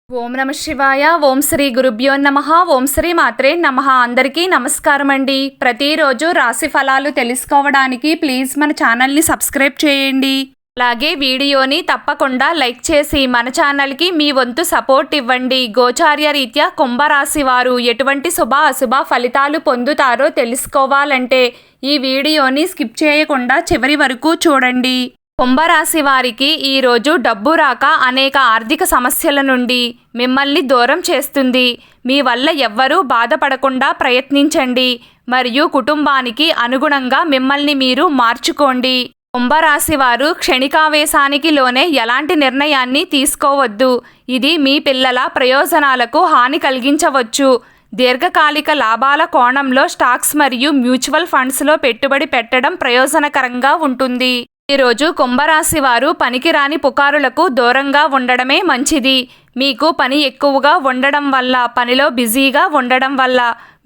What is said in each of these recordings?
ఓం నమ శివాయ. ఓం శ్రీ గురుభ్యో నమః. ఓం శ్రీ మాత్రే నమః. అందరికీ నమస్కారం అండి. ప్రతిరోజు రాశి ఫలాలు తెలుసుకోవడానికి ప్లీజ్ మన ఛానల్ని సబ్స్క్రైబ్ చేయండి. అలాగే వీడియోని తప్పకుండా లైక్ చేసి మన ఛానల్కి మీ వంతు సపోర్ట్ ఇవ్వండి. గోచార్య రీత్యా కుంభరాశి వారు ఎటువంటి శుభ అశుభ ఫలితాలు పొందుతారో తెలుసుకోవాలంటే ఈ వీడియోని స్కిప్ చేయకుండా చివరి వరకు చూడండి. కుంభరాశి వారికి ఈరోజు డబ్బు రాక అనేక ఆర్థిక సమస్యల నుండి మిమ్మల్ని దూరం చేస్తుంది. మీ వల్ల ఎవ్వరూ బాధపడకుండా ప్రయత్నించండి మరియు కుటుంబానికి అనుగుణంగా మిమ్మల్ని మీరు మార్చుకోండి. కుంభరాశి వారు క్షణికావేశానికి లోనే ఎలాంటి నిర్ణయాన్ని తీసుకోవద్దు. ఇది మీ పిల్లల ప్రయోజనాలకు హాని కలిగించవచ్చు. దీర్ఘకాలిక లాభాల కోణంలో స్టాక్స్ మరియు మ్యూచువల్ ఫండ్స్లో పెట్టుబడి పెట్టడం ప్రయోజనకరంగా ఉంటుంది. ఈరోజు కుంభరాశి వారు పనికిరాని పుకారులకు దూరంగా ఉండడమే మంచిది. మీకు పని ఎక్కువగా ఉండడం వల్ల, పనిలో బిజీగా ఉండడం వల్ల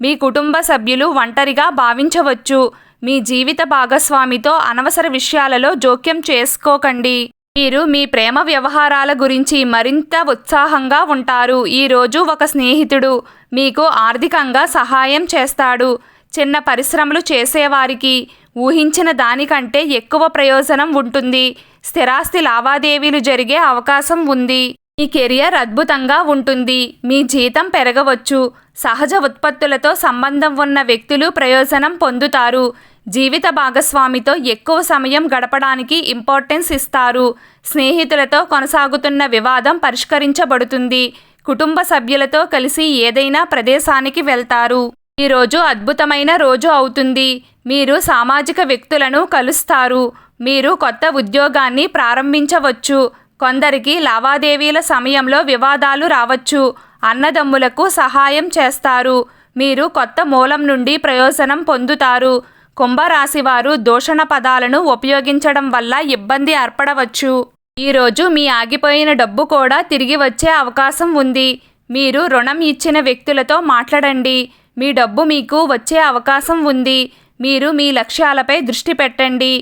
మీ కుటుంబ సభ్యులు ఒంటరిగా భావించవచ్చు. మీ జీవిత భాగస్వామితో అనవసర విషయాలలో జోక్యం చేసుకోకండి. మీరు మీ ప్రేమ వ్యవహారాల గురించి మరింత ఉత్సాహంగా ఉంటారు. ఈరోజు ఒక స్నేహితుడు మీకు ఆర్థికంగా సహాయం చేస్తాడు. చిన్న పరిశ్రమలు చేసేవారికి ఊహించిన దానికంటే ఎక్కువ ప్రయోజనం ఉంటుంది. స్థిరాస్తి లావాదేవీలు జరిగే అవకాశం ఉంది. మీ కెరియర్ అద్భుతంగా ఉంటుంది. మీ జీతం పెరగవచ్చు. సహజ ఉత్పత్తులతో సంబంధం ఉన్న వ్యక్తులు ప్రయోజనం పొందుతారు. జీవిత భాగస్వామితో ఎక్కువ సమయం గడపడానికి ఇంపార్టెన్స్ ఇస్తారు. స్నేహితులతో కొనసాగుతున్న వివాదం పరిష్కరించబడుతుంది. కుటుంబ సభ్యులతో కలిసి ఏదైనా ప్రదేశానికి వెళ్తారు. ఈరోజు అద్భుతమైన రోజు అవుతుంది. మీరు సామాజిక వ్యక్తులను కలుస్తారు. మీరు కొత్త ఉద్యోగాన్ని ప్రారంభించవచ్చు. కొందరికి లావాదేవీల సమయంలో వివాదాలు రావచ్చు. అన్నదమ్ములకు సహాయం చేస్తారు. మీరు కొత్త మూలం నుండి ప్రయోజనం పొందుతారు. కుంభరాశి వారు దూషణ పదాలను ఉపయోగించడం వల్ల ఇబ్బంది ఏర్పడవచ్చు. ఈరోజు మీ ఆగిపోయిన డబ్బు కూడా తిరిగి వచ్చే అవకాశం ఉంది. మీరు రుణం ఇచ్చిన వ్యక్తులతో మాట్లాడండి. మీ డబ్బు మీకు వచ్చే అవకాశం ఉంది. మీరు మీ లక్ష్యాలపై దృష్టి పెట్టండి.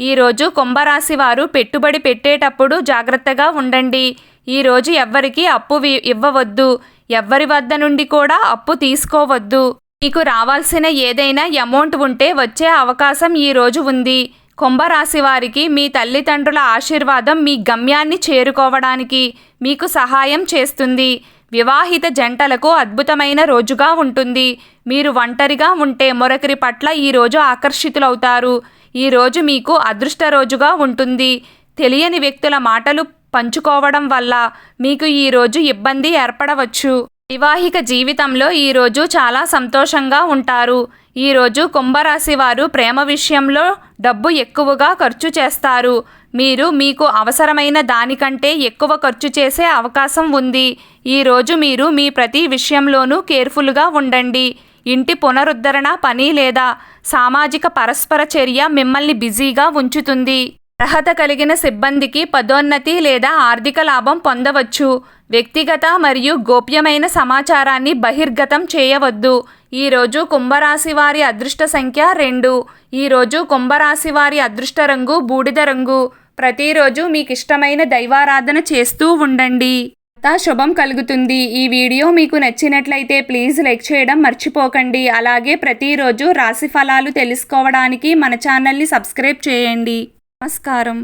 ఈరోజు కుంభరాశి వారు పెట్టుబడి పెట్టేటప్పుడు జాగ్రత్తగా ఉండండి. ఈరోజు ఎవ్వరికీ అప్పు ఇవ్వవద్దు. ఎవ్వరి వద్ద నుండి కూడా అప్పు తీసుకోవద్దు. మీకు రావాల్సిన ఏదైనా అమౌంట్ ఉంటే వచ్చే అవకాశం ఈరోజు ఉంది. కుంభరాశి వారికి మీ తల్లిదండ్రుల ఆశీర్వాదం మీ గమ్యాన్ని చేరుకోవడానికి మీకు సహాయం చేస్తుంది. వివాహిత జంటలకు అద్భుతమైన రోజుగా ఉంటుంది. మీరు ఒంటరిగా ఉంటే మరొకరి పట్ల ఈరోజు ఆకర్షితులవుతారు. ఈరోజు మీకు అదృష్ట రోజుగా ఉంటుంది. తెలియని వ్యక్తుల మాటలు పంచుకోవడం వల్ల మీకు ఈరోజు ఇబ్బంది ఏర్పడవచ్చు. వైవాహిక జీవితంలో ఈరోజు చాలా సంతోషంగా ఉంటారు. ఈరోజు కుంభరాశి వారు ప్రేమ విషయంలో డబ్బు ఎక్కువగా ఖర్చు చేస్తారు. మీరు మీకు అవసరమైన దానికంటే ఎక్కువ ఖర్చు చేసే అవకాశం ఉంది. ఈరోజు మీరు మీ ప్రతి విషయంలోనూ కేర్ఫుల్గా ఉండండి. ఇంటి పునరుద్ధరణ పని లేదా సామాజిక పరస్పర చర్య మిమ్మల్ని బిజీగా ఉంచుతుంది. అర్హత కలిగిన సిబ్బందికి పదోన్నతి లేదా ఆర్థిక లాభం పొందవచ్చు. వ్యక్తిగత మరియు గోప్యమైన సమాచారాన్ని బహిర్గతం చేయవద్దు. ఈరోజు కుంభరాశి వారి అదృష్ట సంఖ్య 2. ఈరోజు కుంభరాశి వారి అదృష్ట రంగు బూడిద రంగు. ప్రతిరోజు మీకు ఇష్టమైన దైవారాధన చేస్తూ ఉండండి. శుభం కలుగుతుంది. ఈ వీడియో మీకు నచ్చినట్లయితే ప్లీజ్ లైక్ చేయడం మర్చిపోకండి. అలాగే ప్రతిరోజు రాశి ఫలాలు తెలుసుకోవడానికి మన ఛానల్ని సబ్స్క్రైబ్ చేయండి. నమస్కారం.